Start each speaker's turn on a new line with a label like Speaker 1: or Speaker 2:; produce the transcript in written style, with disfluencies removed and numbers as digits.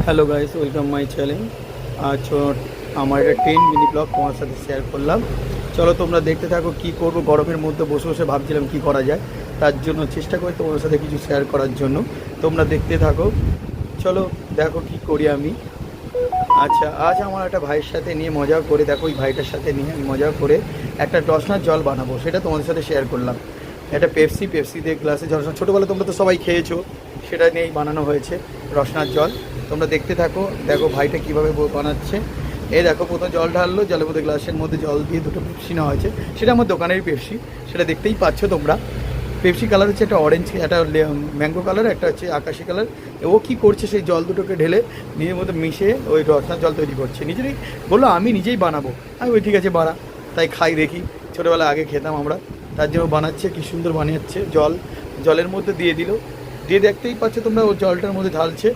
Speaker 1: Hello guys, welcome my channel. আজ আমার একটা 10 মিনি ব্লগ তোমার সাথে শেয়ার করলাম। চলো তোমরা দেখতে থাকো। কি করব, গরমের মধ্যে বসে বসে ভাবছিলাম কি করা যায়, তার জন্য চেষ্টা করি তোমার সাথে কিছু শেয়ার করার জন্য। তোমরা দেখতে থাকো। চলো দেখো কি করি আমি। আচ্ছা, আজ আমার একটা ভাইয়ের সাথে নিয়ে মজা করে, দেখো ওই ভাইটার সাথে নিয়ে আমি মজা করে একটা রসনার জল বানাবো, সেটা তোমাদের সাথে শেয়ার করলাম। একটা পেপসি দিয়ে গ্লাসে জল, ছোটোবেলা তোমরা তো সবাই খেয়েছো, সেটা নিয়েই বানানো হয়েছে রসনার জল। তোমরা দেখতে থাকো, দেখো ভাইটা কীভাবে বানাচ্ছে। এই দেখো, প্রথম জল ঢাললো, জলের মধ্যে গ্লাসের মধ্যে জল দিয়ে দুটো পেপসি নেওয়া হয়েছে। সেটা আমার দোকানের পেপসি, সেটা দেখতেই পাচ্ছ তোমরা। পেপসি কালার হচ্ছে একটা অরেঞ্জ, একটা ম্যাঙ্গো কালার, একটা হচ্ছে আকাশি কালার। ও কী করছে, সেই জল দুটোকে ঢেলে নিজের মধ্যে মিশে ওই রসনার জল তৈরি করছে। নিজেরই বললো আমি নিজেই বানাবো। আমি ওই ঠিক আছে বানা, তাই খাই দেখি। ছোটোবেলা আগে খেতাম আমরা, তার জন্য বানাচ্ছে। কী সুন্দর বানিয়েছে। জলের মধ্যে দিয়ে দিল, দিয়ে দেখতেই পাচ্ছ তোমরা, ও জলটার মধ্যে ঢালছে।